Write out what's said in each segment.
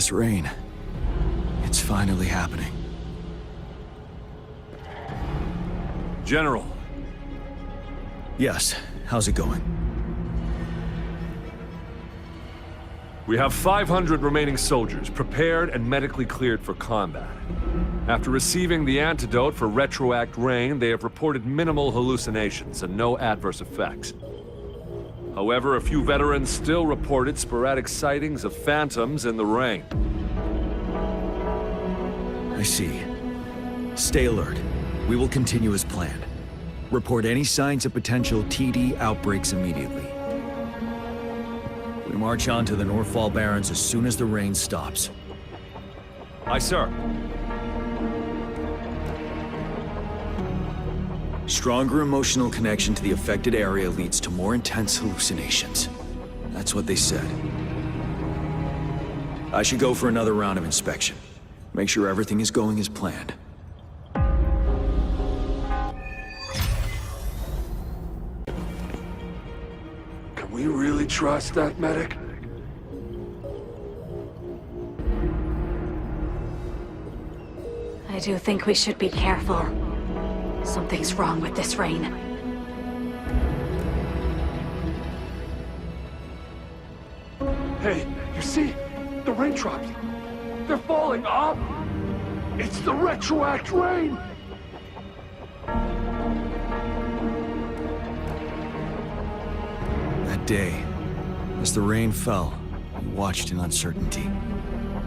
This rain, it's finally happening. General. Yes, how's it going? We have 500 remaining soldiers, prepared and medically cleared for combat. After receiving the antidote for retroact rain, they have reported minimal hallucinations and no adverse effects. However, a few veterans still reported sporadic sightings of phantoms in the rain. I see. Stay alert. We will continue as planned. Report any signs of potential TD outbreaks immediately. We march on to the Northfall Barrens as soon as the rain stops. Aye, sir. Stronger emotional connection to the affected area leads to more intense hallucinations. That's what they said. I should go for another round of inspection. Make sure everything is going as planned. Can we really trust that medic? I do think we should be careful. Something's wrong with this rain. Hey, you see? The raindrops. They're falling up! It's the retroact rain! That day, as the rain fell, we watched in uncertainty,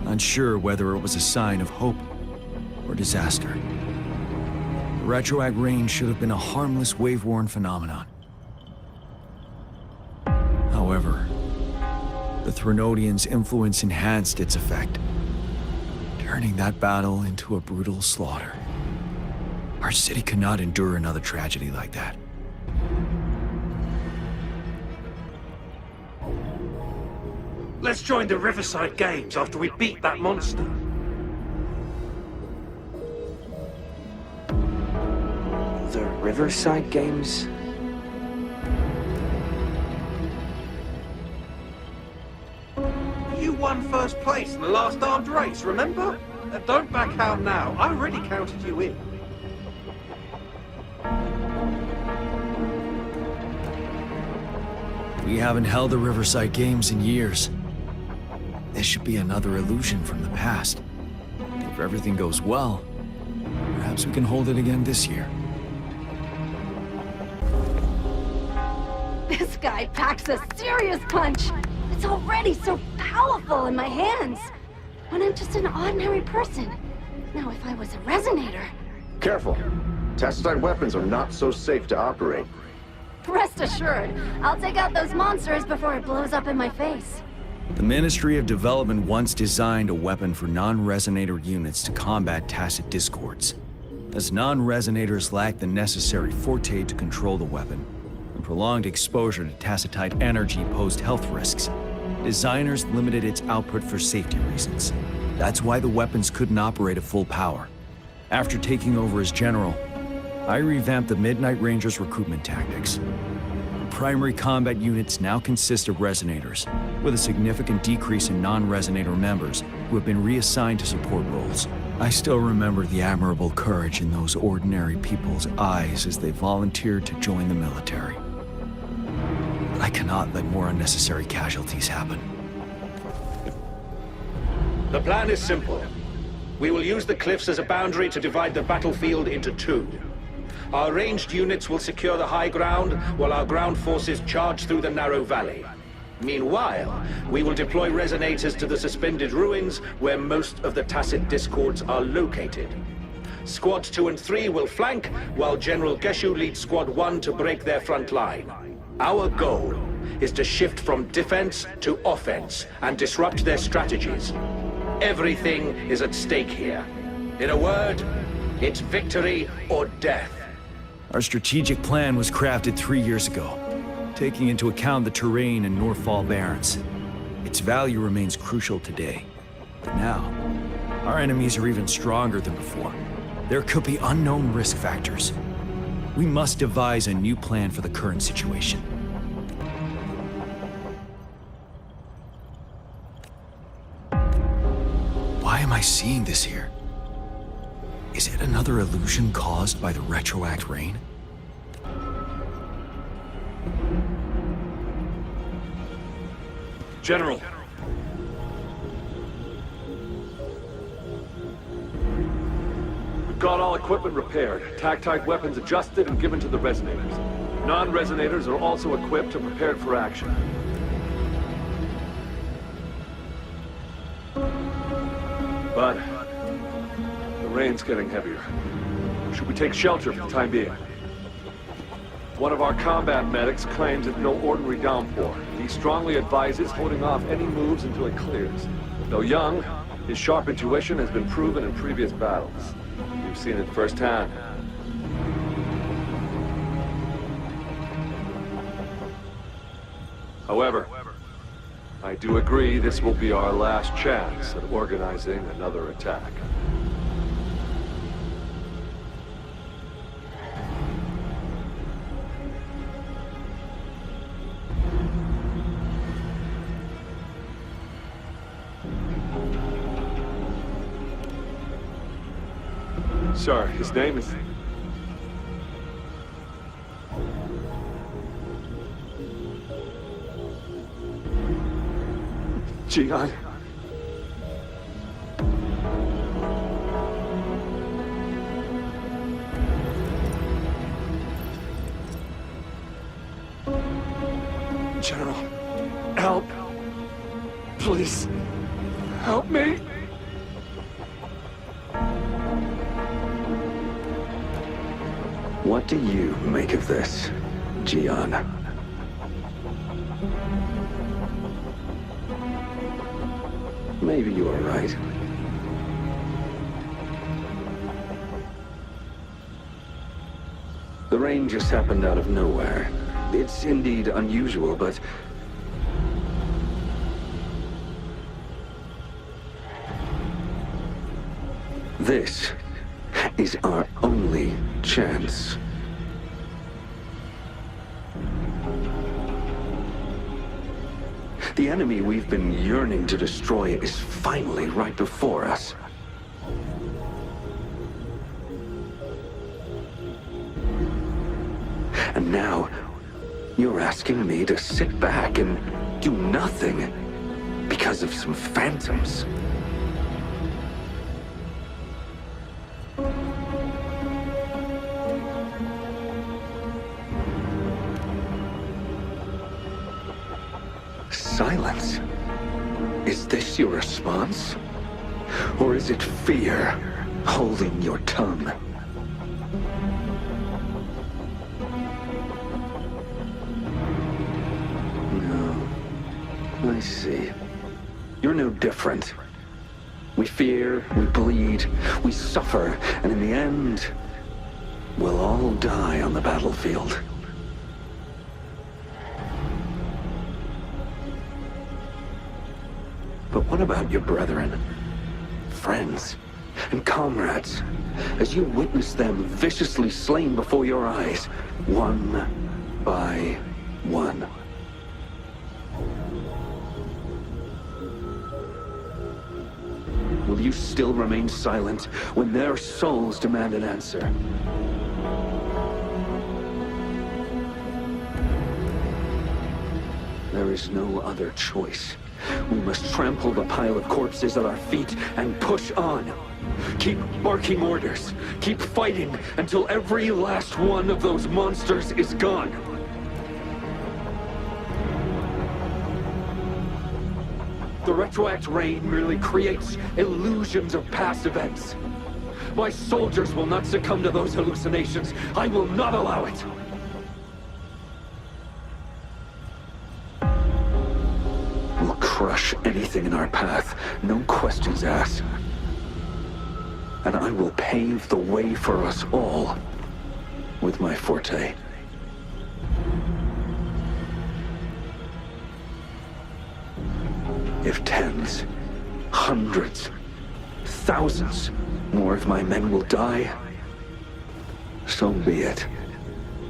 unsure whether it was a sign of hope or disaster. The retroact rain should have been a harmless wave-worn phenomenon. However, the Threnodians' influence enhanced its effect, turning that battle into a brutal slaughter. Our city could not endure another tragedy like that. Let's join the Riverside Games after we beat that monster. The Riverside Games? You won first place in the last armed race, remember? Don't back out now. I already counted you in. We haven't held the Riverside Games in years. This should be another illusion from the past. If everything goes well, perhaps we can hold it again this year. This guy packs a serious punch. It's already so powerful in my hands. When I'm just an ordinary person. Now, if I was a resonator... Careful. Tacitite weapons are not so safe to operate. Rest assured, I'll take out those monsters before it blows up in my face. The Ministry of Development once designed a weapon for non-resonator units to combat tacit discords. As non-resonators lack the necessary forte to control the weapon, and prolonged exposure to tacitite energy posed health risks, designers limited its output for safety reasons. That's why the weapons couldn't operate at full power. After taking over as general, I revamped the Midnight Rangers' recruitment tactics. Primary combat units now consist of resonators, with a significant decrease in non-resonator members who have been reassigned to support roles. I still remember the admirable courage in those ordinary people's eyes as they volunteered to join the military. But I cannot let more unnecessary casualties happen. The plan is simple. We will use the cliffs as a boundary to divide the battlefield into two. Our ranged units will secure the high ground, while our ground forces charge through the narrow valley. Meanwhile, we will deploy resonators to the suspended ruins, where most of the tacit discords are located. Squads 2 and 3 will flank, while General Geshu leads Squad 1 to break their front line. Our goal is to shift from defense to offense and disrupt their strategies. Everything is at stake here. In a word, it's victory or death. Our strategic plan was crafted 3 years ago, taking into account the terrain in Northfall Barrens. Its value remains crucial today. But now, our enemies are even stronger than before. There could be unknown risk factors. We must devise a new plan for the current situation. seeing this here? Is it another illusion caused by the retroact rain? General. We've got all equipment repaired, tactite weapons adjusted and given to the resonators. Non-resonators are also equipped and prepared for action. But the rain's getting heavier. Should we take shelter for the time being? One of our combat medics claims it's no ordinary downpour. He strongly advises holding off any moves until it clears. Though young, his sharp intuition has been proven in previous battles. You've seen it firsthand. However, I do agree this will be our last chance at organizing another attack. Sir, his name is... Jian. General, help. Please, help me. What do you make of this, Jian? Maybe you are right. The rain just happened out of nowhere. It's indeed unusual, but... this is our only chance. The enemy we've been yearning to destroy is finally right before us. And now, you're asking me to sit back and do nothing because of some phantoms. Silence? Is this your response? Or is it fear holding your tongue? No. I see. You're no different. We fear, we bleed, we suffer, and in the end, we'll all die on the battlefield. But what about your brethren, friends, and comrades, as you witness them viciously slain before your eyes, one by one? Will you still remain silent when their souls demand an answer? There is no other choice. We must trample the pile of corpses at our feet and push on. Keep barking orders. Keep fighting until every last one of those monsters is gone. The retroact rain merely creates illusions of past events. My soldiers will not succumb to those hallucinations. I will not allow it. We'll crush anything in our path, no questions asked. And I will pave the way for us all with my forte. If tens, hundreds, thousands more of my men will die, so be it.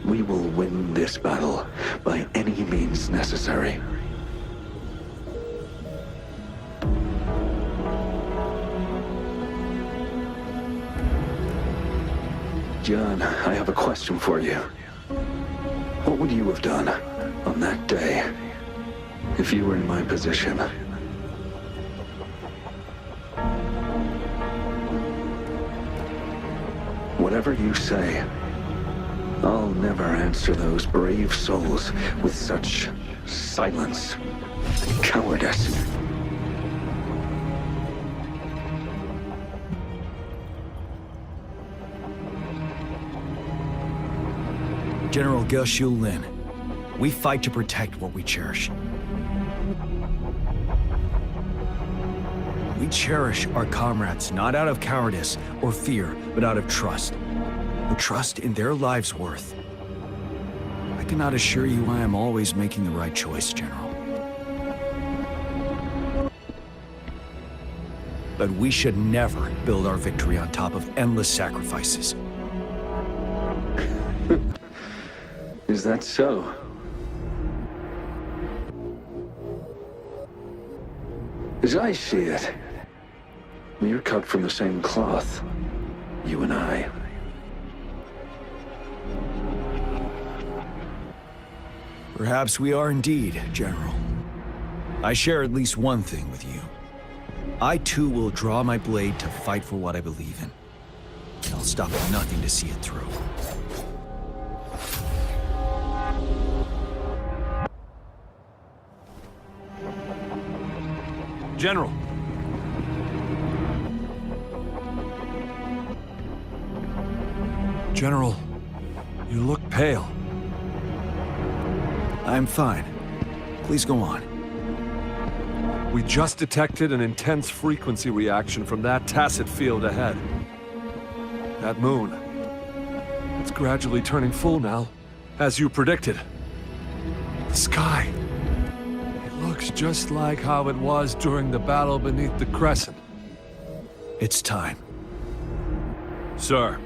We will win this battle by any means necessary. John, I have a question for you. What would you have done on that day if you were in my position? Whatever you say, I'll never answer those brave souls with such silence and cowardice. General Ge Lin, we fight to protect what we cherish. We cherish our comrades not out of cowardice or fear, but out of trust. The trust in their lives' worth. I cannot assure you I am always making the right choice, General. But we should never build our victory on top of endless sacrifices. Is that so? As I see it, we're cut from the same cloth, you and I. Perhaps we are indeed, General. I share at least one thing with you. I too will draw my blade to fight for what I believe in. I'll stop at nothing to see it through. General. General, you look pale. I'm fine. Please go on. We just detected an intense frequency reaction from that tacit field ahead. That moon. It's gradually turning full now, as you predicted. The sky. It looks just like how it was during the battle beneath the crescent. It's time. Sir,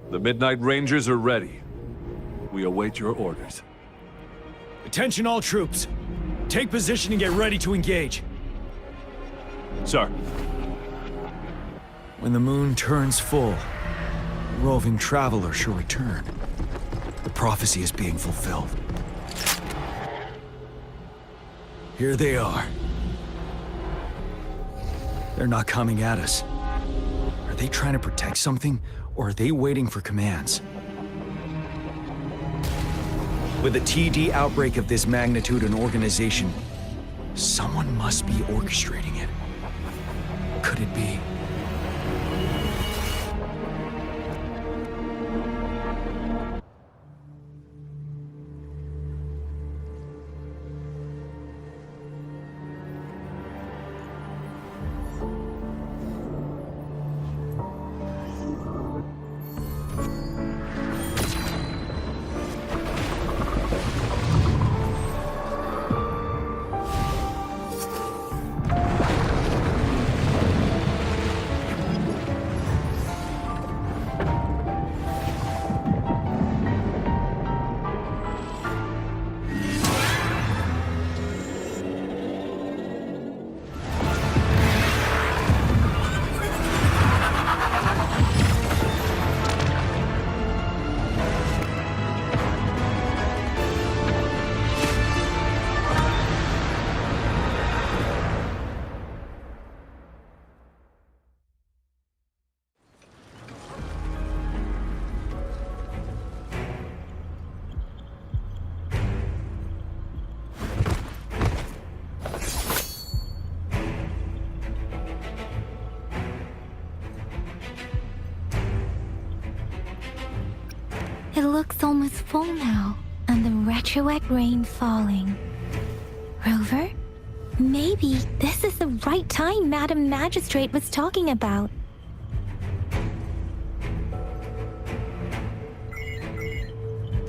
the Midnight Rangers are ready. We await your orders. Attention all troops. Take position and get ready to engage. Sir. When the moon turns full, the roving traveler shall return. The prophecy is being fulfilled. Here they are. They're not coming at us. Are they trying to protect something, or are they waiting for commands? With a TD outbreak of this magnitude and organization, someone must be orchestrating it. Could it be? It looks almost full now, and the retroact rain falling. Rover? Maybe this is the right time Madam Magistrate was talking about.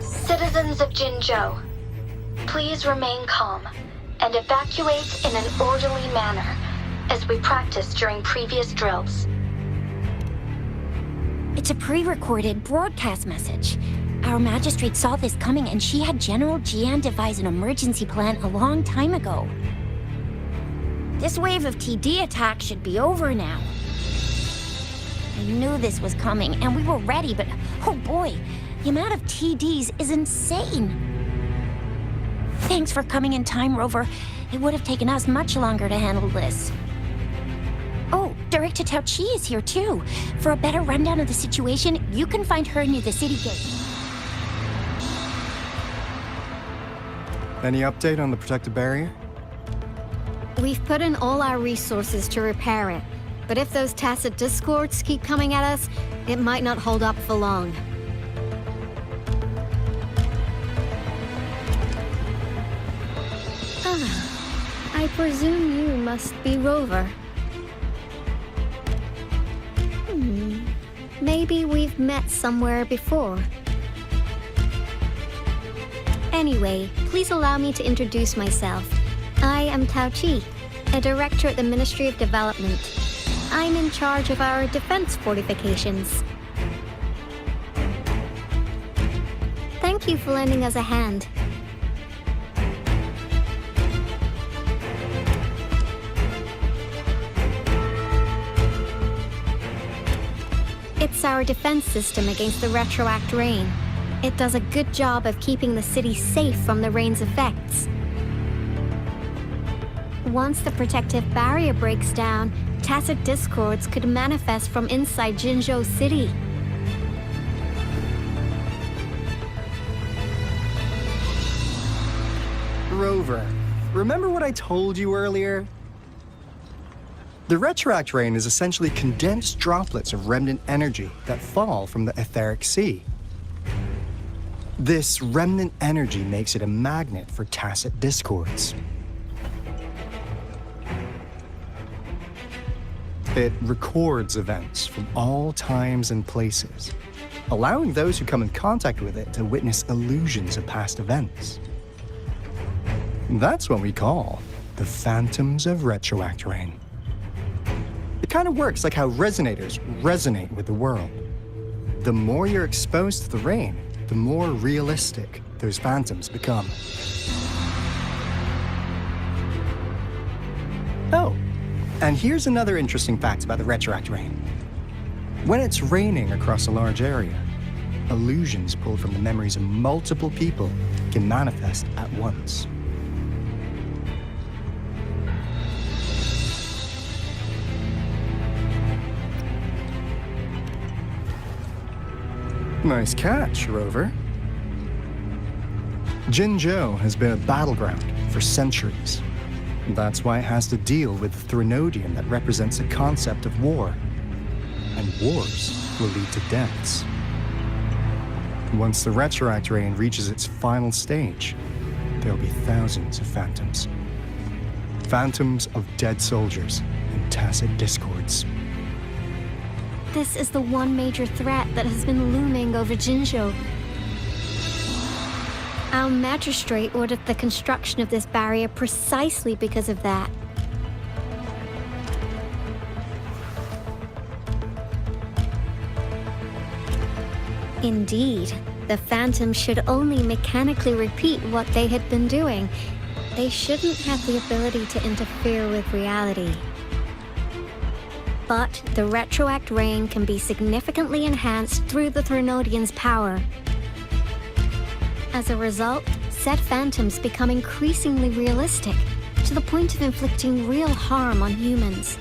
Citizens of Jinzhou, please remain calm and evacuate in an orderly manner, as we practiced during previous drills. It's a pre-recorded broadcast message. Our magistrate saw this coming and she had General Jian devise an emergency plan a long time ago. This wave of TD attacks should be over now. I knew this was coming, and we were ready, but oh boy, the amount of TDs is insane. Thanks for coming in time, Rover. It would have taken us much longer to handle this. Oh, Director Tao Chi is here too. For a better rundown of the situation, you can find her near the city gate. Any update on the protective barrier? We've put in all our resources to repair it, but if those tacit discords keep coming at us, it might not hold up for long. I presume you must be Rover. Maybe we've met somewhere before. Anyway, please allow me to introduce myself. I am Tao Chi, a director at the Ministry of Development. I'm in charge of our defense fortifications. Thank you for lending us a hand. It's our defense system against the retroact rain. It does a good job of keeping the city safe from the rain's effects. Once the protective barrier breaks down, tacit discords could manifest from inside Jinzhou City. Rover, remember what I told you earlier? The retroact rain is essentially condensed droplets of remnant energy that fall from the etheric sea. This remnant energy makes it a magnet for tacit discords. It records events from all times and places, allowing those who come in contact with it to witness illusions of past events. That's what we call the phantoms of retroact rain. It kind of works like how resonators resonate with the world. The more you're exposed to the rain, the more realistic those phantoms become. Oh, and here's another interesting fact about the retroact rain. When it's raining across a large area, illusions pulled from the memories of multiple people can manifest at once. Nice catch, Rover. Jinzhou has been a battleground for centuries. That's why it has to deal with the Threnodian that represents the concept of war. And wars will lead to deaths. Once the retroact rain reaches its final stage, there'll be thousands of phantoms. Phantoms of dead soldiers and tacit discords. This is the one major threat that has been looming over Jinzhou. Our magistrate ordered the construction of this barrier precisely because of that. Indeed, the phantoms should only mechanically repeat what they had been doing. They shouldn't have the ability to interfere with reality. But the retroact rain can be significantly enhanced through the Threnodian's power. As a result, said phantoms become increasingly realistic, to the point of inflicting real harm on humans.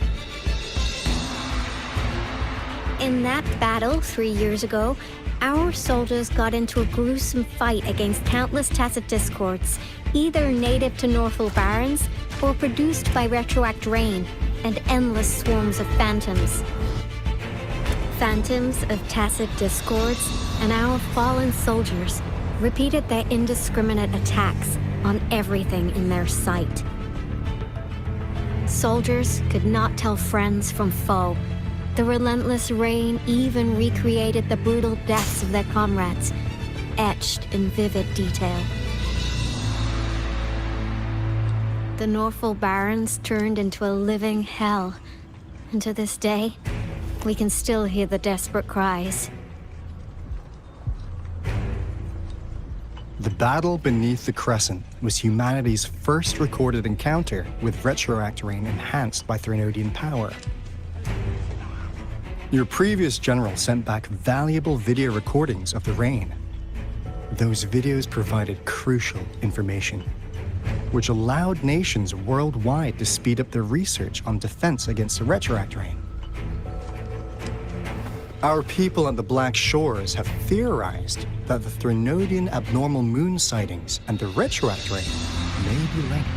In that battle 3 years ago, our soldiers got into a gruesome fight against countless tacit discords, either native to Northal Barrens or produced by retroact rain and endless swarms of phantoms. Phantoms of tacit discords and our fallen soldiers repeated their indiscriminate attacks on everything in their sight. Soldiers could not tell friends from foe. The relentless rain even recreated the brutal deaths of their comrades, etched in vivid detail. The Northal Barrens turned into a living hell, and to this day, we can still hear the desperate cries. The battle beneath the Crescent was humanity's first recorded encounter with retroact rain enhanced by Threnodian power. Your previous general sent back valuable video recordings of the rain. Those videos provided crucial information, which allowed nations worldwide to speed up their research on defense against the retroact rain. Our people at the Black Shores have theorized that the Threnodian abnormal moon sightings and the retroact rain may be linked.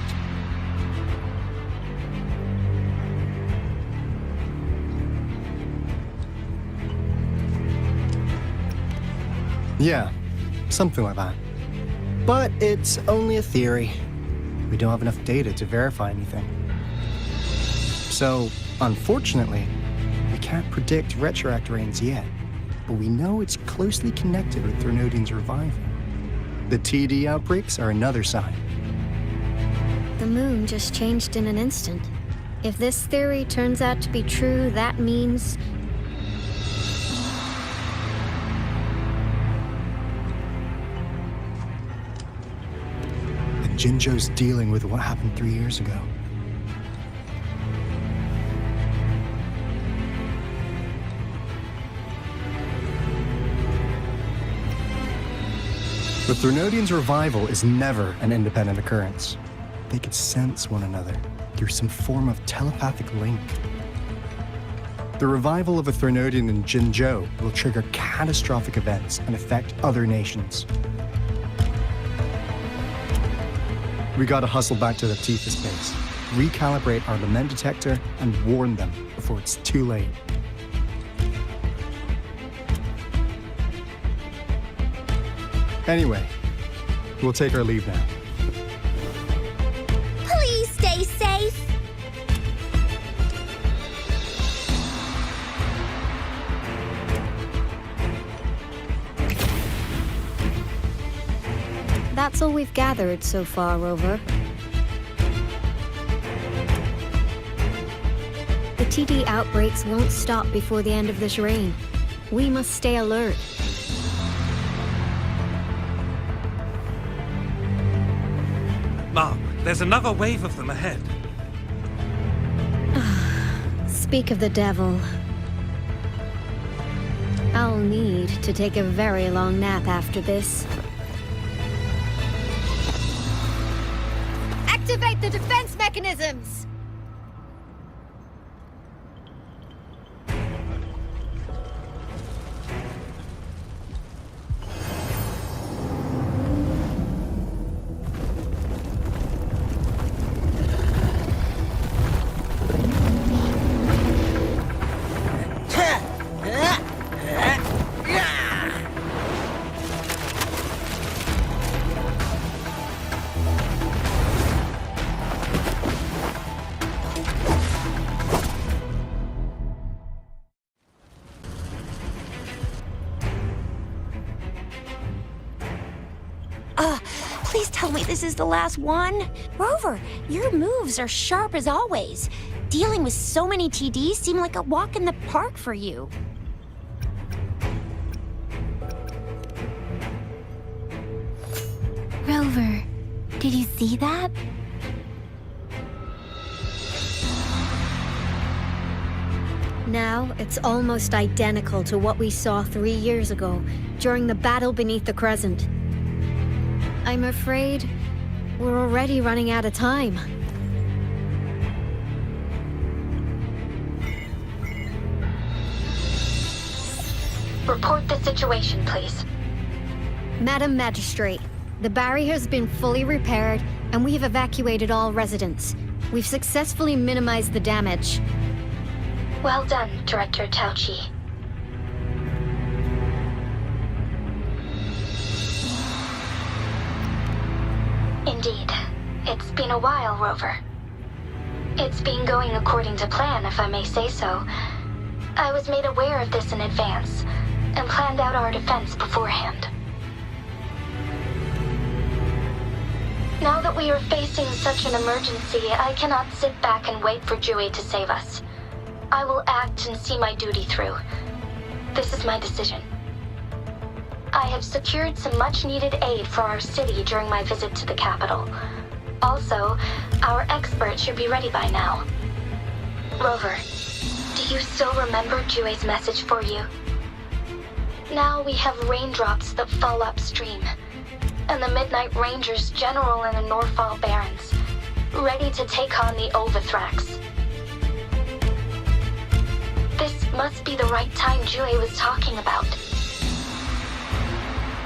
Yeah, something like that. But it's only a theory. We don't have enough data to verify anything. So, unfortunately, we can't predict retroact rains yet, but we know it's closely connected with Threnodian's revival. The TD outbreaks are another sign. The moon just changed in an instant. If this theory turns out to be true, that means... Jinzhou's dealing with what happened 3 years ago. The Threnodians' revival is never an independent occurrence. They could sense one another through some form of telepathic link. The revival of a Threnodian in Jinzhou will trigger catastrophic events and affect other nations. We gotta hustle back to the Tifa's base, recalibrate our lament detector, and warn them before it's too late. Anyway, we'll take our leave now. Please stay safe. That's all we've gathered so far, Rover. The TD outbreaks won't stop before the end of this reign. We must stay alert. Mom, there's another wave of them ahead. Speak of the devil. I'll need to take a very long nap after this. Activate the defense mechanisms! Please tell me this is the last one. Rover, your moves are sharp as always. Dealing with so many TDs seemed like a walk in the park for you. Rover, did you see that? Now, it's almost identical to what we saw 3 years ago, during the battle beneath the Crescent. I'm afraid we're already running out of time. Report the situation, please. Madam Magistrate, the barrier has been fully repaired, and we have evacuated all residents. We've successfully minimized the damage. Well done, Director Tauchi. Indeed. It's been a while, Rover. It's been going according to plan, if I may say so. I was made aware of this in advance, and planned out our defense beforehand. Now that we are facing such an emergency, I cannot sit back and wait for Jui to save us. I will act and see my duty through. This is my decision. I have secured some much-needed aid for our city during my visit to the capital. Also, our expert should be ready by now. Rover, do you still remember Jue's message for you? Now we have raindrops that fall upstream, and the Midnight Rangers general in the Norfall Barrens, ready to take on the Overthrax. This must be the right time Jue was talking about.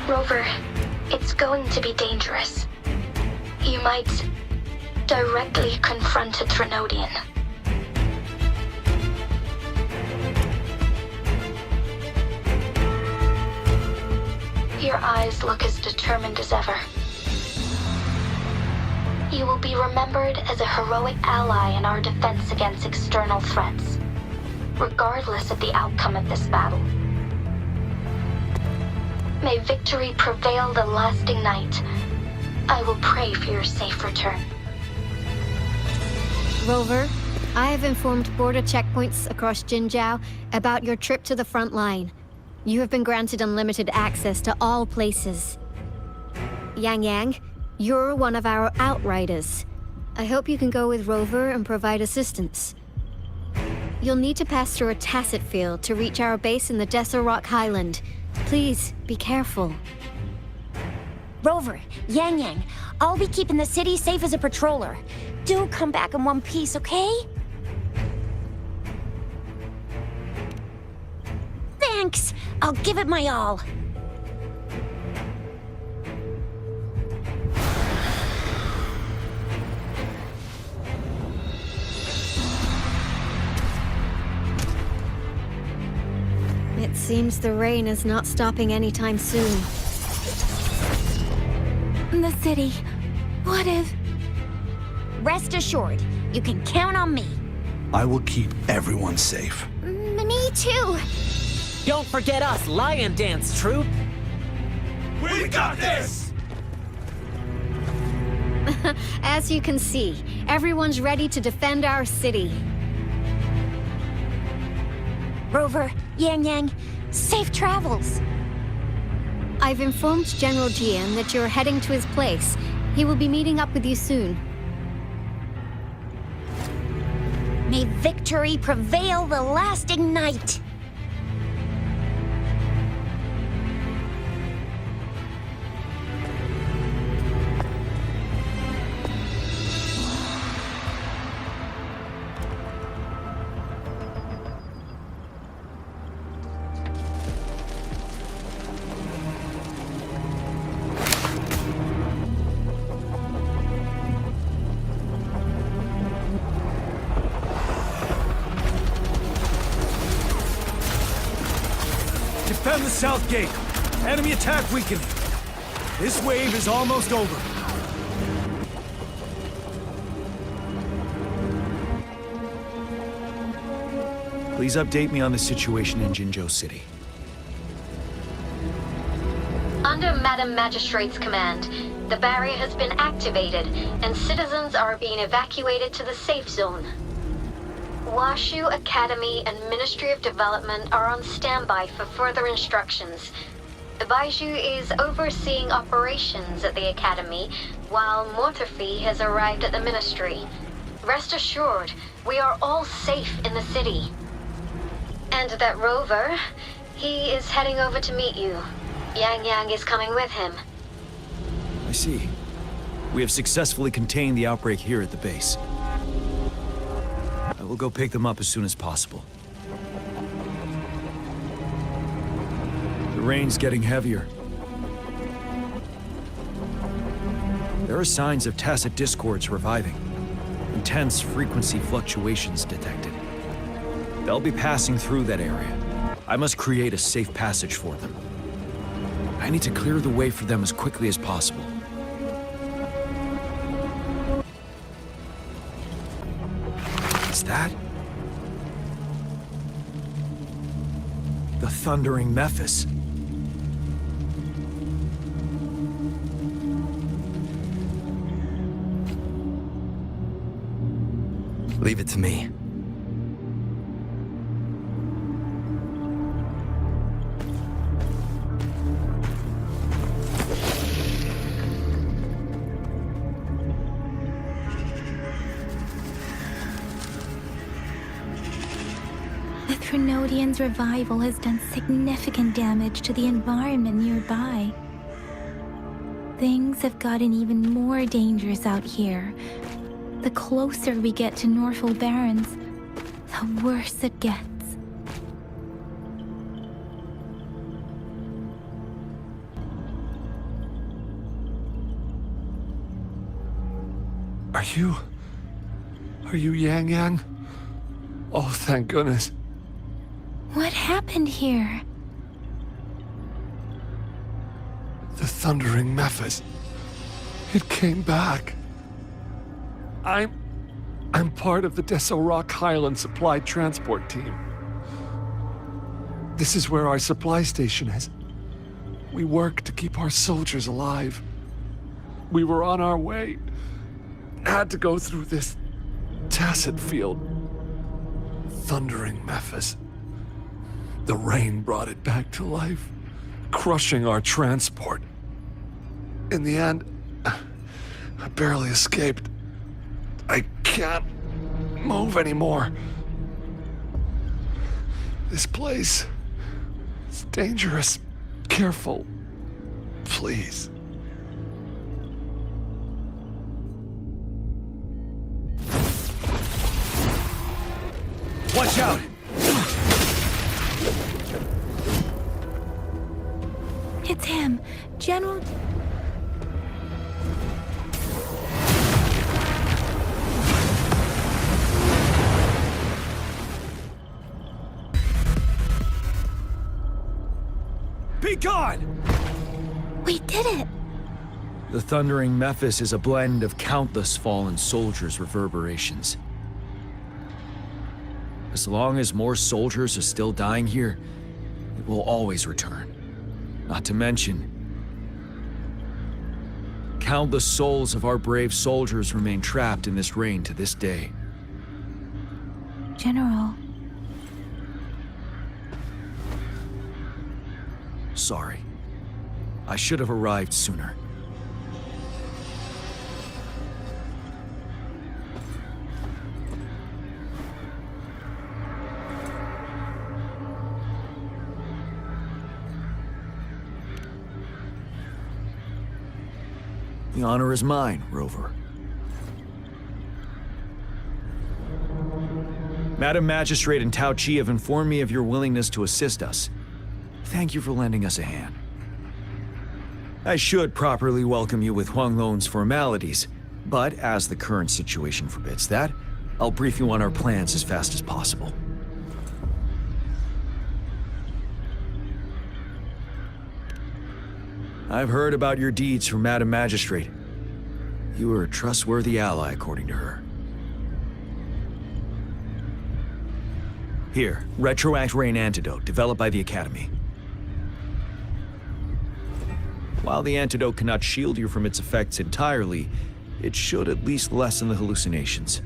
Rover, it's going to be dangerous. You might directly confront a Trinodian. Your eyes look as determined as ever. You will be remembered as a heroic ally in our defense against external threats, regardless of the outcome of this battle. May victory prevail the lasting night. I will pray for your safe return. Rover, I have informed border checkpoints across Jinzhou about your trip to the front line. You have been granted unlimited access to all places. Yang Yang, you're one of our outriders. I hope you can go with Rover and provide assistance. You'll need to pass through a tacet field to reach our base in the Desert Rock Highland. Please, be careful. Rover, Yang Yang, I'll be keeping the city safe as a patroller. Do come back in one piece, okay? Thanks! I'll give it my all. It seems the rain is not stopping anytime soon. The city. What if... Rest assured, you can count on me. I will keep everyone safe. Me too. Don't forget us, Lion Dance Troop! We got this! As you can see, everyone's ready to defend our city. Rover, Yang Yang, safe travels. I've informed General Jian that you're heading to his place. He will be meeting up with you soon. May victory prevail the lasting night. Defend the south gate. Enemy attack weakening. This wave is almost over. Please update me on the situation in Jinzhou City. Under Madam Magistrate's command, the barrier has been activated, and citizens are being evacuated to the safe zone. Washu Academy and Ministry of Development are on standby for further instructions. Baiju is overseeing operations at the Academy, while Mortherfee has arrived at the Ministry. Rest assured, we are all safe in the city. And that Rover, he is heading over to meet you. Yang Yang is coming with him. I see. We have successfully contained the outbreak here at the base. I will go pick them up as soon as possible. The rain's getting heavier. There are signs of tacit discords reviving. Intense frequency fluctuations detected. They'll be passing through that area. I must create a safe passage for them. I need to clear the way for them as quickly as possible. Is that? The Thundering Mephis. Leave it to me. Threnodian's revival has done significant damage to the environment nearby. Things have gotten even more dangerous out here. The closer we get to Northwell Barrens, the worse it gets. Are you Yang Yang? Oh, thank goodness. What happened here? The Thundering Mephis. It came back. I'm part of the Deso Rock Highland Supply Transport Team. This is where our supply station is. We work to keep our soldiers alive. We were on our way. Had to go through this tacit field. Thundering Mephis. The rain brought it back to life, crushing our transport. In the end, I barely escaped. I can't move anymore. This place is dangerous. Careful, please. Watch out! It's him, General... Be gone! We did it! The Thundering Mephis is a blend of countless fallen soldiers' reverberations. As long as more soldiers are still dying here, it will always return. Not to mention, countless souls of our brave soldiers remain trapped in this rain to this day. General... Sorry. I should have arrived sooner. The honor is mine, Rover. Madam Magistrate and Tao Chi have informed me of your willingness to assist us. Thank you for lending us a hand. I should properly welcome you with Huanglong's formalities, but as the current situation forbids that, I'll brief you on our plans as fast as possible. I've heard about your deeds from Madam Magistrate. You are a trustworthy ally, according to her. Here, Retroact Rain Antidote, developed by the Academy. While the antidote cannot shield you from its effects entirely, it should at least lessen the hallucinations.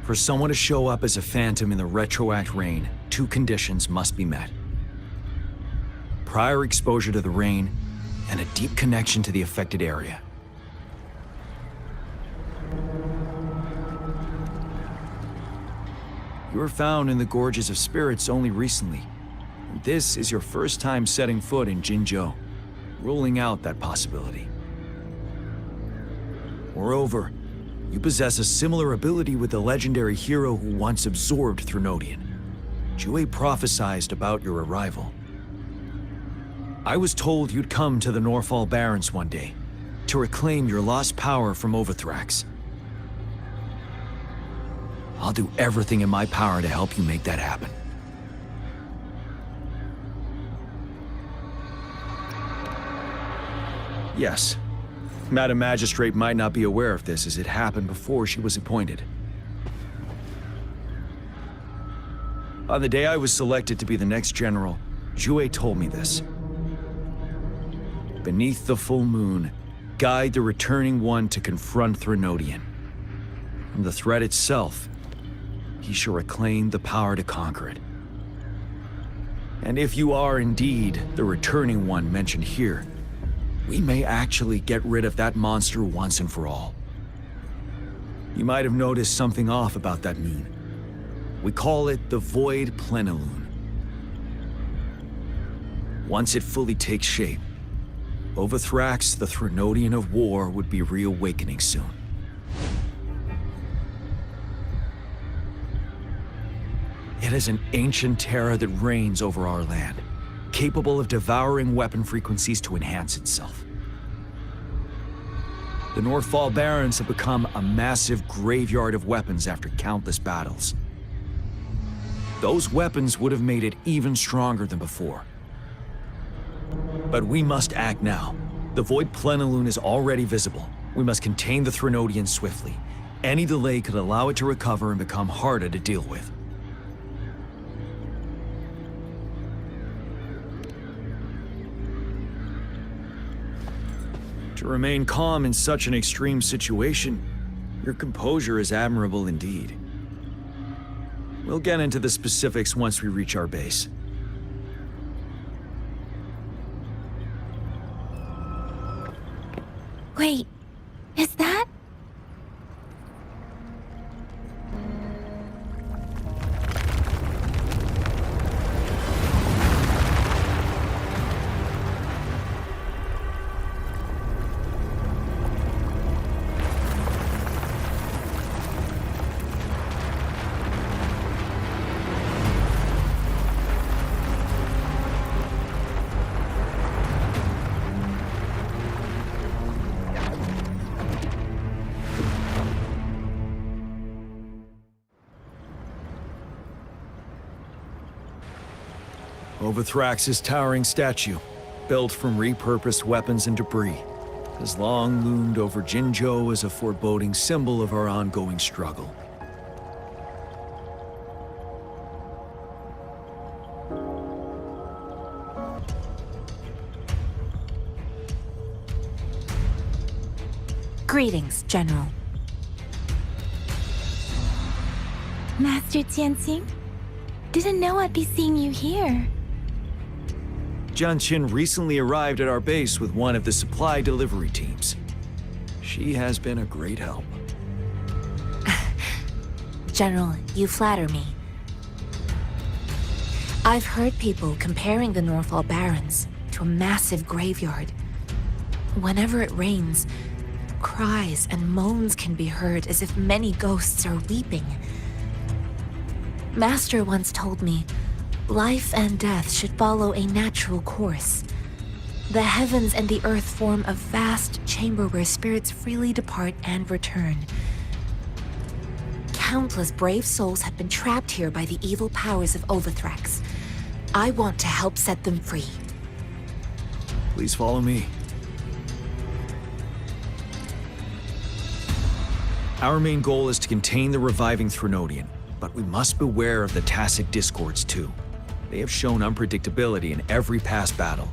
For someone to show up as a phantom in the Retroact Rain, two conditions must be met. Prior exposure to the rain, and a deep connection to the affected area. You were found in the Gorges of Spirits only recently. This is your first time setting foot in Jinzhou, ruling out that possibility. Moreover, you possess a similar ability with the legendary hero who once absorbed Threnodian. Jue prophesied about your arrival. I was told you'd come to the Northwell Barrens one day, to reclaim your lost power from Overthrax. I'll do everything in my power to help you make that happen. Yes, Madam Magistrate might not be aware of this as it happened before she was appointed. On the day I was selected to be the next general, Jue told me this. Beneath the full moon, guide the returning one to confront Threnodian. From the threat itself, he shall reclaim the power to conquer it. And if you are indeed the returning one mentioned here, we may actually get rid of that monster once and for all. You might have noticed something off about that moon. We call it the Void Plenilune. Once it fully takes shape, Overthrax, the Threnodian of War, would be reawakening soon. It is an ancient terror that reigns over our land, capable of devouring weapon frequencies to enhance itself. The Northfall Barrens have become a massive graveyard of weapons after countless battles. Those weapons would have made it even stronger than before. But we must act now. The Void Plenilune is already visible. We must contain the Threnodian swiftly. Any delay could allow it to recover and become harder to deal with. To remain calm in such an extreme situation, your composure is admirable indeed. We'll get into the specifics once we reach our base. Wait, is that? Overthrax's towering statue, built from repurposed weapons and debris, has long loomed over Jinzhou as a foreboding symbol of our ongoing struggle. Greetings, General. Master Tianxing? Didn't know I'd be seeing you here. Jianqin recently arrived at our base with one of the supply delivery teams. She has been a great help. General, you flatter me. I've heard people comparing the Northfall Barrens to a massive graveyard. Whenever it rains, cries and moans can be heard as if many ghosts are weeping. Master once told me, life and death should follow a natural course. The heavens and the earth form a vast chamber where spirits freely depart and return. Countless brave souls have been trapped here by the evil powers of Overthrax. I want to help set them free. Please follow me. Our main goal is to contain the reviving Threnodian, but we must beware of the Tacet Discords too. They have shown unpredictability in every past battle.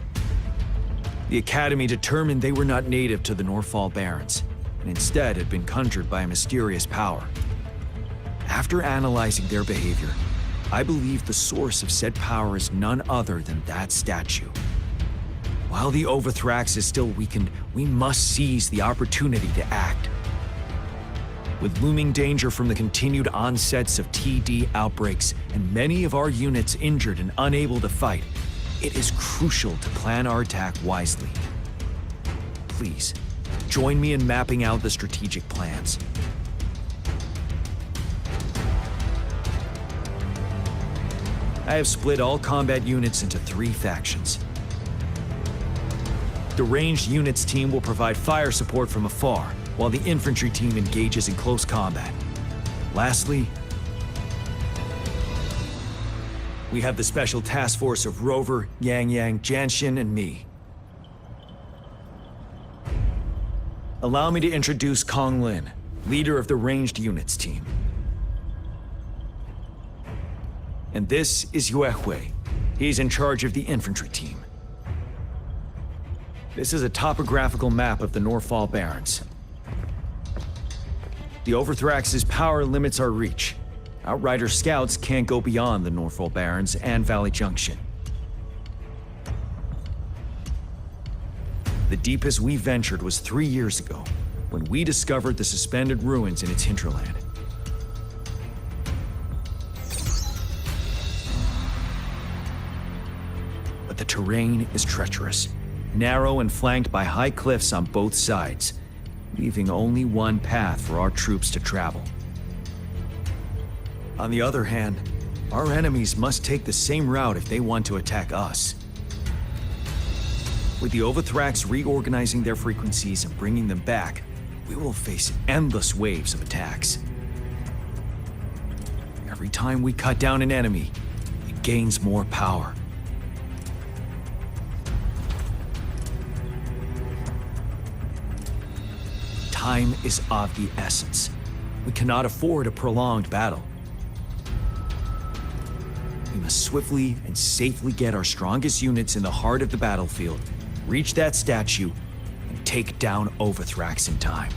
The Academy determined they were not native to the Northfall Barrens, and instead had been conjured by a mysterious power. After analyzing their behavior, I believe the source of said power is none other than that statue. While the Overthrax is still weakened, we must seize the opportunity to act. With looming danger from the continued onsets of TD outbreaks and many of our units injured and unable to fight, it is crucial to plan our attack wisely. Please, join me in mapping out the strategic plans. I have split all combat units into 3 factions. The ranged units team will provide fire support from afar, while the infantry team engages in close combat. Lastly, we have the special task force of Rover, Yang, Jianxin, and me. Allow me to introduce Kong Lin, leader of the ranged units team. And this is Yue Hui. He's in charge of the infantry team. This is a topographical map of the Northfall Barrens. The Overthrax's power limits our reach. Outrider scouts can't go beyond the Northfall Barrens and Valley Junction. The deepest we ventured was 3 years ago, when we discovered the suspended ruins in its hinterland. But the terrain is treacherous, narrow and flanked by high cliffs on both sides, leaving only one path for our troops to travel. On the other hand, our enemies must take the same route if they want to attack us. With the Overthrax reorganizing their frequencies and bringing them back, we will face endless waves of attacks. Every time we cut down an enemy, it gains more power. Time is of the essence. We cannot afford a prolonged battle. We must swiftly and safely get our strongest units in the heart of the battlefield, reach that statue, and take down Overthrax in time.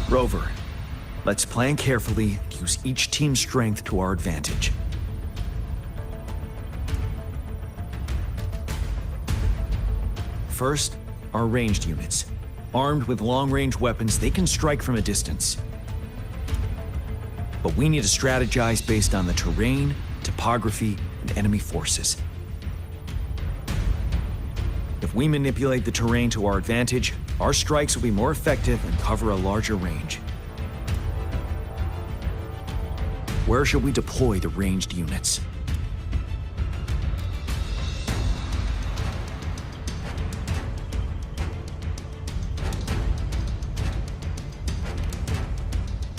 Rover, let's plan carefully and use each team's strength to our advantage. First, our ranged units. Armed with long-range weapons, they can strike from a distance. But we need to strategize based on the terrain, topography, and enemy forces. If we manipulate the terrain to our advantage, our strikes will be more effective and cover a larger range. Where should we deploy the ranged units?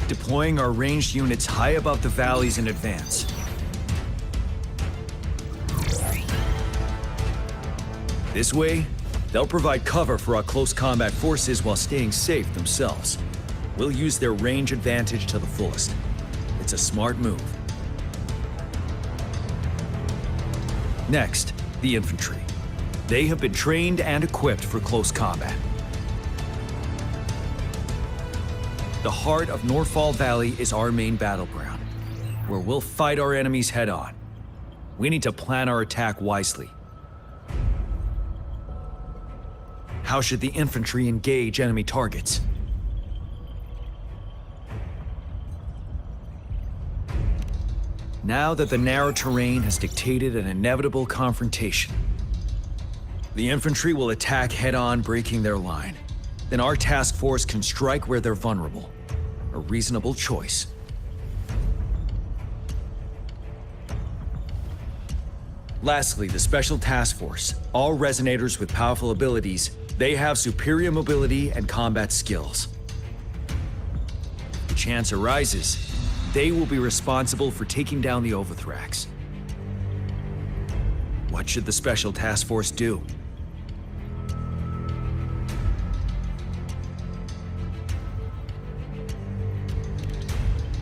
Deploying our ranged units high above the valleys in advance. This way, they'll provide cover for our close combat forces while staying safe themselves. We'll use their range advantage to the fullest. It's a smart move. Next, the infantry. They have been trained and equipped for close combat. The heart of Norfall Valley is our main battleground, where we'll fight our enemies head-on. We need to plan our attack wisely. How should the infantry engage enemy targets? Now that the narrow terrain has dictated an inevitable confrontation, the infantry will attack head-on, breaking their line. Then our task force can strike where they're vulnerable. A reasonable choice. Lastly, the Special Task Force. All resonators with powerful abilities, they have superior mobility and combat skills. If the chance arises, they will be responsible for taking down the Overthrax. What should the Special Task Force do?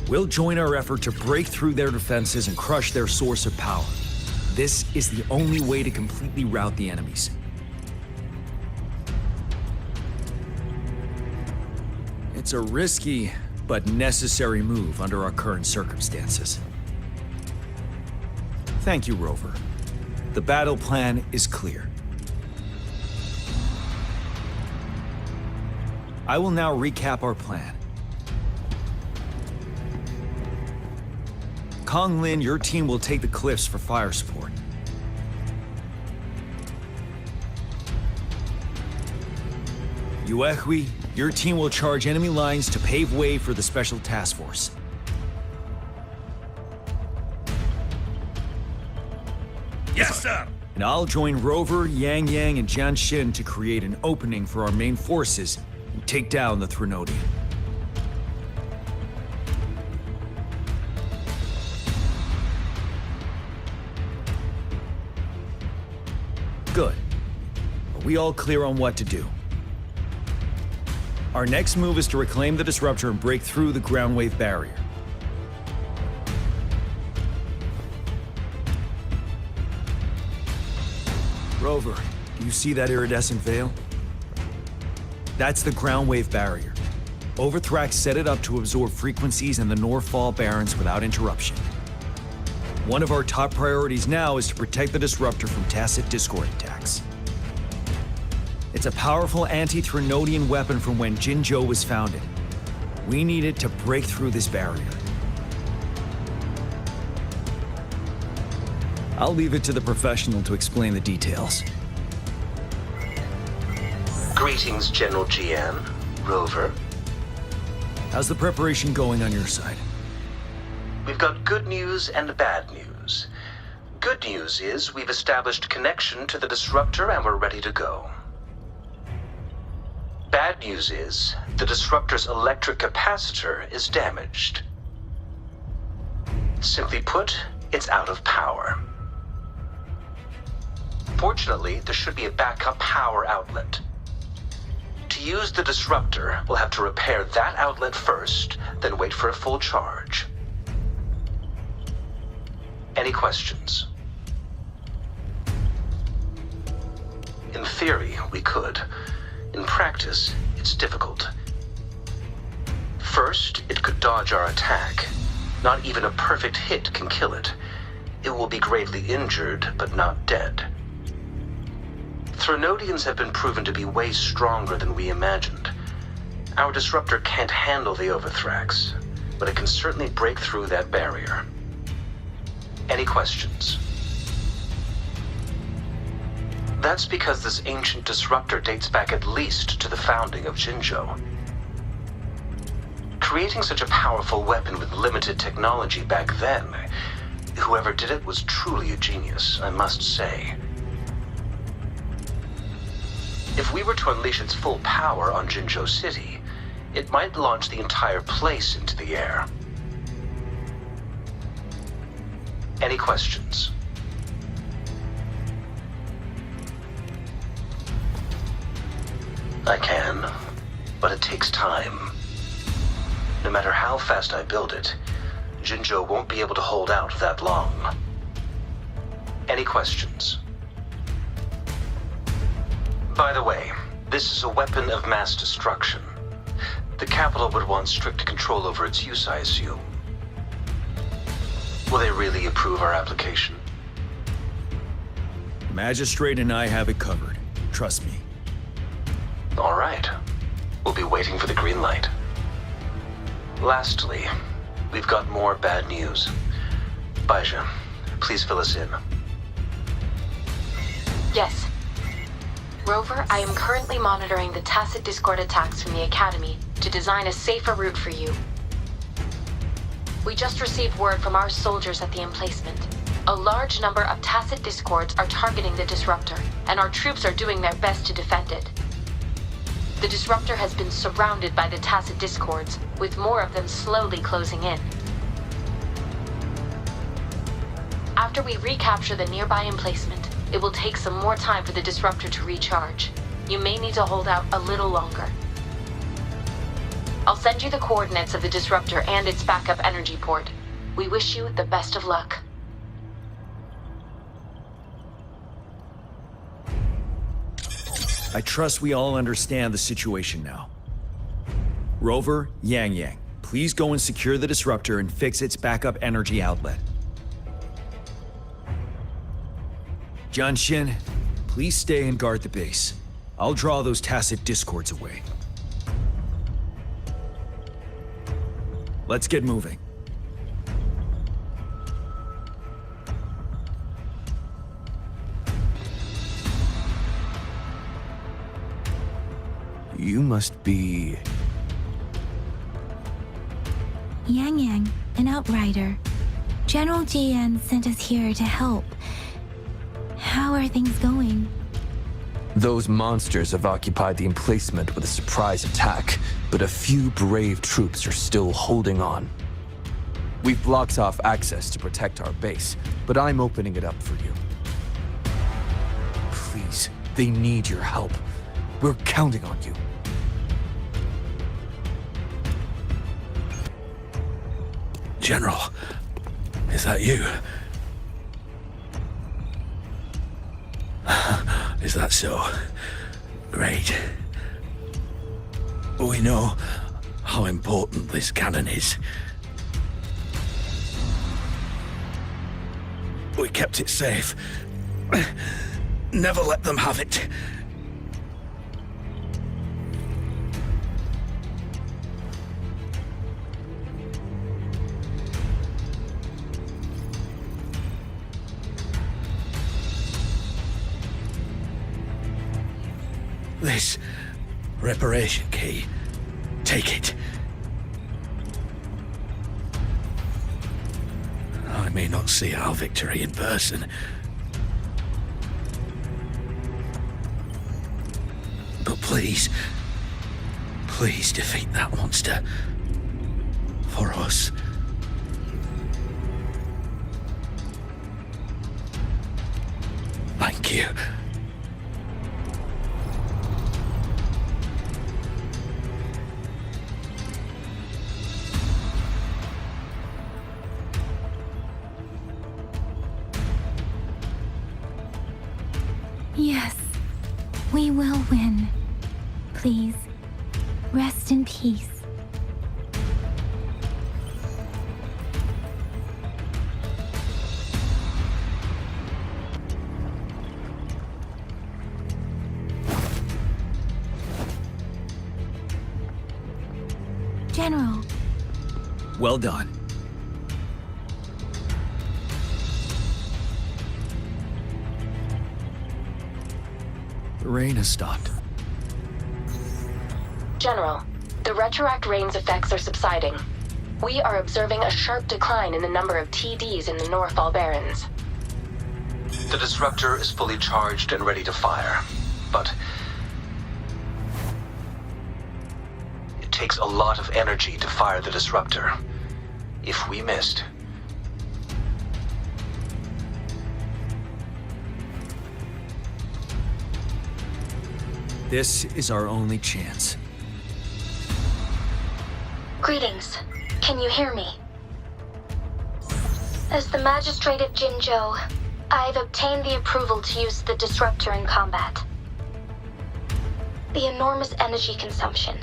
We'll join our effort to break through their defenses and crush their source of power. This is the only way to completely rout the enemies. It's a risky but necessary move under our current circumstances. Thank you, Rover. The battle plan is clear. I will now recap our plan. Kong Lin, your team will take the cliffs for fire support. Yuehui, your team will charge enemy lines to pave way for the Special Task Force. Yes, sir! And I'll join Rover, Yang Yang, and Jian Xin to create an opening for our main forces and take down the Threnodian. Good. Are we all clear on what to do? Our next move is to reclaim the disruptor and break through the ground wave barrier. Rover, do you see that iridescent veil? That's the ground wave barrier. Overthrax set it up to absorb frequencies in the Norfall Barrens without interruption. One of our top priorities now is to protect the disruptor from tacit discord attacks. It's a powerful anti-Threnodian weapon from when Jinzhou was founded. We need it to break through this barrier. I'll leave it to the professional to explain the details. Greetings, General GN. Rover. How's the preparation going on your side? We've got good news and bad news. Good news is we've established connection to the disruptor and we're ready to go. Bad news is the disruptor's electric capacitor is damaged. Simply put, it's out of power. Fortunately, there should be a backup power outlet. To use the disruptor, we'll have to repair that outlet first, then wait for a full charge. Any questions? In theory, we could. In practice, it's difficult. First, it could dodge our attack. Not even a perfect hit can kill it. It will be gravely injured, but not dead. Threnodians have been proven to be way stronger than we imagined. Our disruptor can't handle the Overthrax, but it can certainly break through that barrier. Any questions? That's because this ancient disruptor dates back at least to the founding of Jinzhou. Creating such a powerful weapon with limited technology back then, whoever did it was truly a genius, I must say. If we were to unleash its full power on Jinzhou City, it might launch the entire place into the air. Any questions? I can, but it takes time. No matter how fast I build it, Jinzhou won't be able to hold out that long. Any questions? By the way, this is a weapon of mass destruction. The capital would want strict control over its use, I assume. Will they really approve our application? Magistrate and I have it covered. Trust me. All right. We'll be waiting for the green light. Lastly, we've got more bad news. Baizha, please fill us in. Yes. Rover, I am currently monitoring the tacit discord attacks from the Academy to design a safer route for you. We just received word from our soldiers at the emplacement. A large number of tacit discords are targeting the disruptor, and our troops are doing their best to defend it. The disruptor has been surrounded by the tacit discords, with more of them slowly closing in. After we recapture the nearby emplacement, it will take some more time for the disruptor to recharge. You may need to hold out a little longer. I'll send you the coordinates of the disruptor and its backup energy port. We wish you the best of luck. I trust we all understand the situation now. Rover, Yang, please go and secure the disruptor and fix its backup energy outlet. Jianxin, please stay and guard the base. I'll draw those tacit discords away. Let's get moving. You must be... Yang, an outrider. General GN sent us here to help. How are things going? Those monsters have occupied the emplacement with a surprise attack, but a few brave troops are still holding on. We've blocked off access to protect our base, but I'm opening it up for you. Please, they need your help. We're counting on you. General, is that you? Is that so? Great. We know how important this cannon is. We kept it safe. Never let them have it. This reparation key. Take it. I may not see our victory in person, but please defeat that monster. For us. Thank you. Yes, we will win. Please, rest in peace. General. Well done. The rain has stopped. General, the retroact rain's effects are subsiding. We are observing a sharp decline in the number of TDs in the Northall Barrens. The disruptor is fully charged and ready to fire, but it takes a lot of energy to fire the disruptor. If we missed, this is our only chance. Greetings. Can you hear me? As the Magistrate of Jinzhou, I've obtained the approval to use the disruptor in combat. The enormous energy consumption,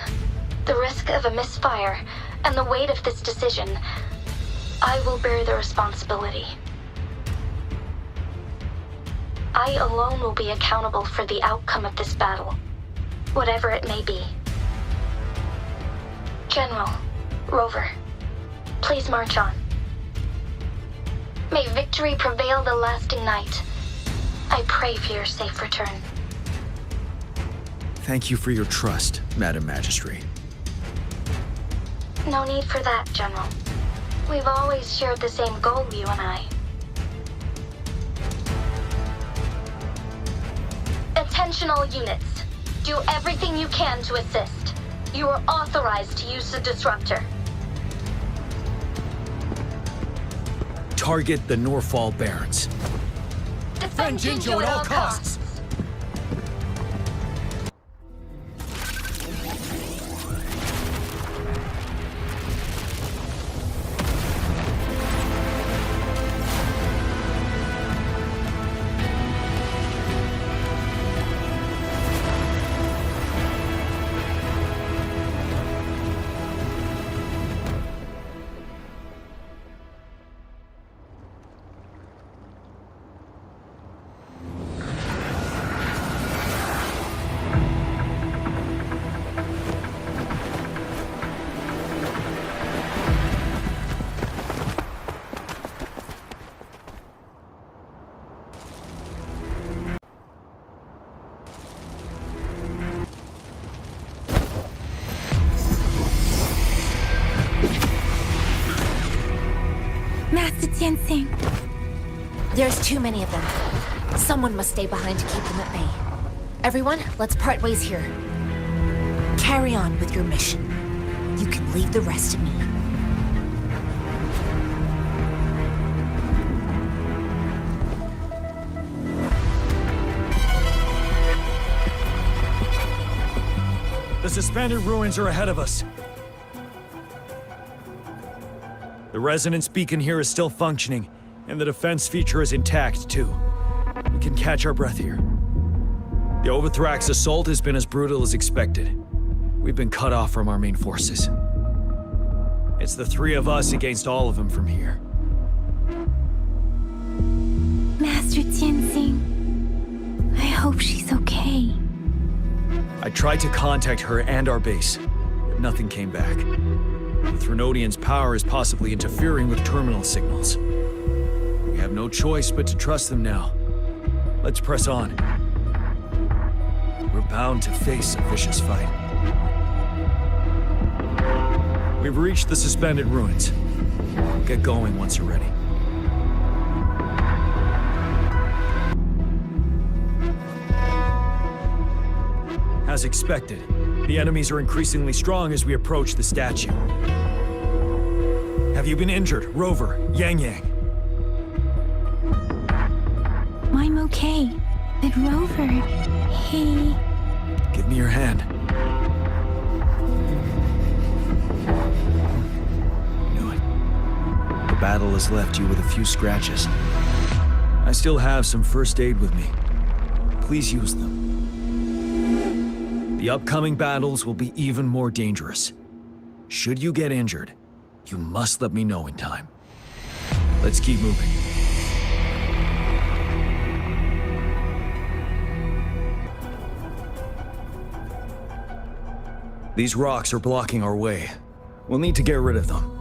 the risk of a misfire, and the weight of this decision, I will bear the responsibility. I alone will be accountable for the outcome of this battle, whatever it may be. General, Rover, please march on. May victory prevail the lasting night. I pray for your safe return. Thank you for your trust, Madam Magistrate. No need for that, General. We've always shared the same goal, you and I. Attention all units. Do everything you can to assist. You are authorized to use the disruptor. Target the Northall Barrens. Defend Jinzhou at all costs. Master Tianxing. There's too many of them. Someone must stay behind to keep them at bay. Everyone, let's part ways here. Carry on with your mission. You can leave the rest to me. The suspended ruins are ahead of us. The resonance beacon here is still functioning, and the defense feature is intact, too. We can catch our breath here. The Overthrax assault has been as brutal as expected. We've been cut off from our main forces. It's the three of us against all of them from here. Master Tianxing, I hope she's okay. I tried to contact her and our base, but nothing came back. The Threnodian's power is possibly interfering with terminal signals. We have no choice but to trust them now. Let's press on. We're bound to face a vicious fight. We've reached the suspended ruins. Get going once you're ready. As expected, the enemies are increasingly strong as we approach the statue. Have you been injured, Rover, Yang Yang? I'm okay. But Rover, he... Give me your hand. Knew it. The battle has left you with a few scratches. I still have some first aid with me. Please use them. The upcoming battles will be even more dangerous. Should you get injured, you must let me know in time. Let's keep moving. These rocks are blocking our way. We'll need to get rid of them.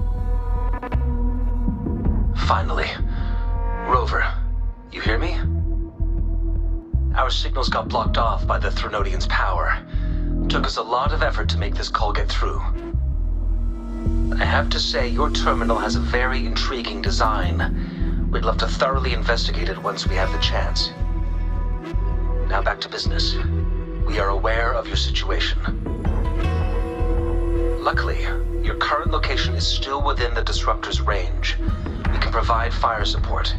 Finally. Rover, you hear me? Our signals got blocked off by the Threnodian's power. Took us a lot of effort to make this call get through. I have to say, your terminal has a very intriguing design. We'd love to thoroughly investigate it once we have the chance. Now back to business. We are aware of your situation. Luckily, your current location is still within the Disruptor's range. We can provide fire support.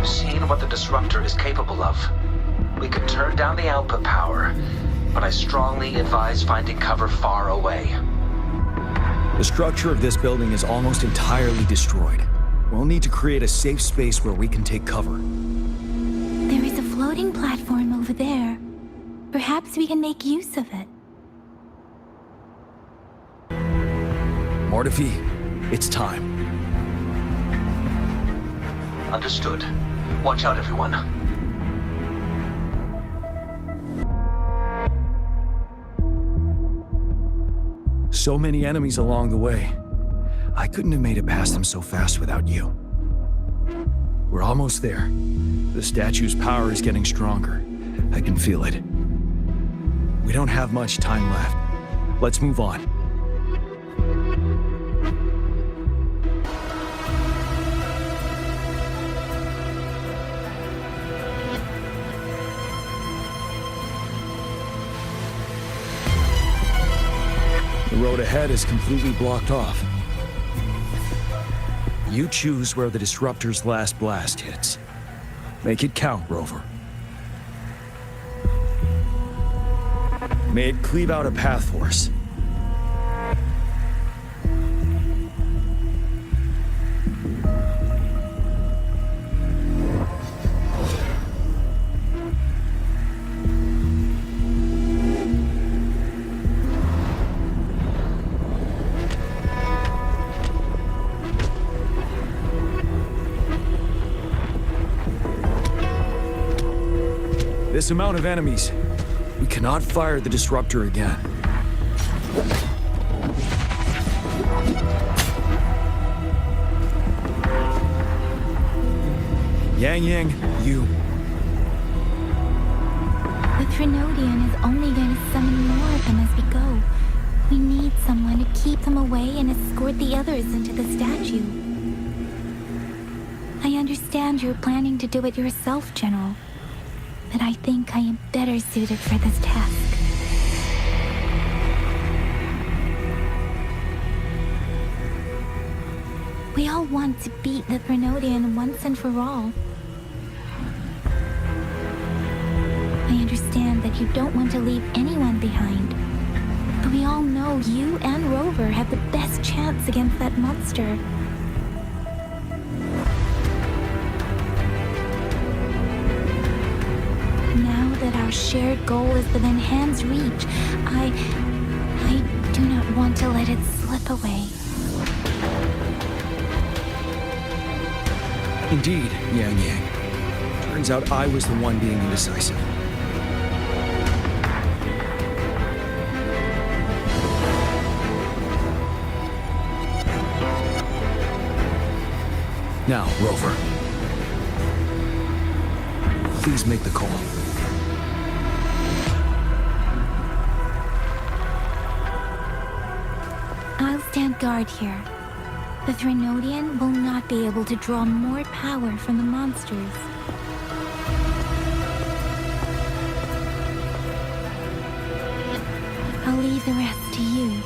Seeing what the Disruptor is capable of, we could turn down the output power, but I strongly advise finding cover far away. The structure of this building is almost entirely destroyed. We'll need to create a safe space where we can take cover. There is a floating platform over there. Perhaps we can make use of it. Mortefi, it's time. Understood. Watch out, everyone. So many enemies along the way. I couldn't have made it past them so fast without you. We're almost there. The statue's power is getting stronger. I can feel it. We don't have much time left. Let's move on. The road ahead is completely blocked off. You choose where the Disruptor's last blast hits. Make it count, Rover. May it cleave out a path for us. This amount of enemies, we cannot fire the Disruptor again. Yang Yang, you. The Threnodian is only going to summon more of them as we go. We need someone to keep them away and escort the others into the statue. I understand you're planning to do it yourself, General. But I think I am better suited for this task. We all want to beat the Threnodian once and for all. I understand that you don't want to leave anyone behind. But we all know you and Rover have the best chance against that monster. Our shared goal is within hand's reach. I do not want to let it slip away. Indeed, Yang Yang. Turns out I was the one being indecisive. Now, Rover. Please make the call. Stand guard here. The Threnodian will not be able to draw more power from the monsters. I'll leave the rest to you.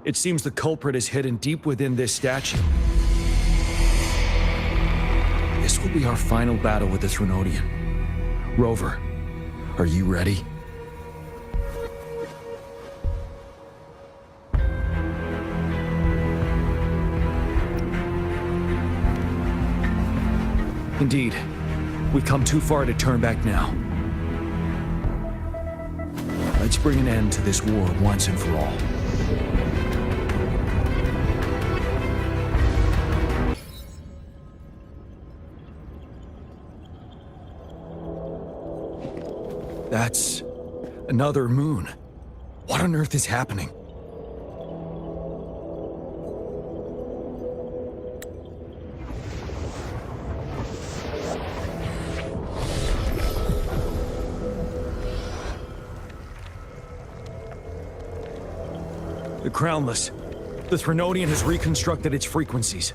It seems the culprit is hidden deep within this statue. This will be our final battle with the Threnodian. Rover, are you ready? Indeed, we've come too far to turn back now. Let's bring an end to this war once and for all. That's another moon. What on earth is happening? The Crownless. The Threnodian has reconstructed its frequencies.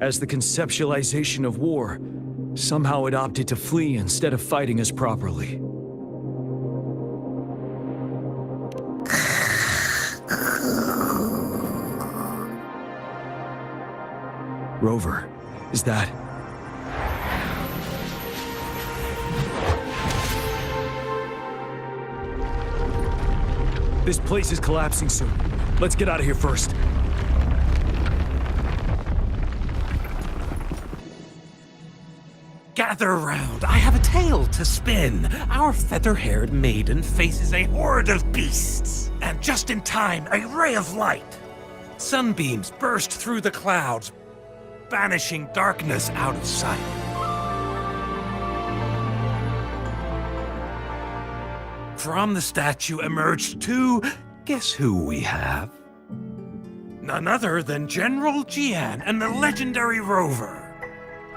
As the conceptualization of war, somehow it opted to flee instead of fighting us properly. Rover, is that... This place is collapsing soon. Let's get out of here first. Gather round, I have a tale to spin. Our feather-haired maiden faces a horde of beasts. And just in time, a ray of light. Sunbeams burst through the clouds, banishing darkness out of sight. From the statue emerged two... Guess who we have? None other than General Jian and the legendary Rover.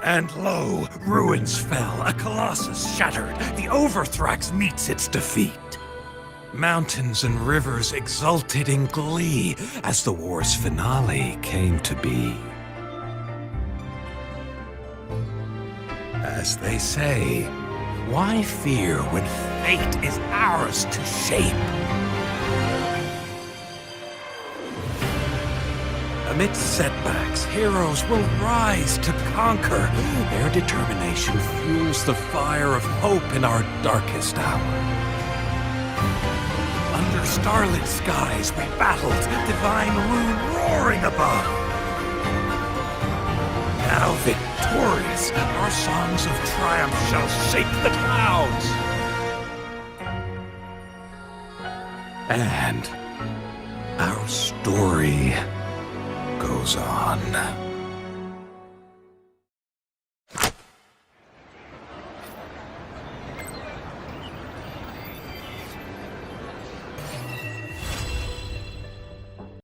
And lo, ruins fell, a colossus shattered. The Overthrax meets its defeat. Mountains and rivers exulted in glee as the war's finale came to be. As they say, why fear when fate is ours to shape? Amidst setbacks, heroes will rise to conquer. Their determination fuels the fire of hope in our darkest hour. Under starlit skies we battled, divine rune roaring above. Now victorious, our songs of triumph shall shake the clouds. And our story goes on.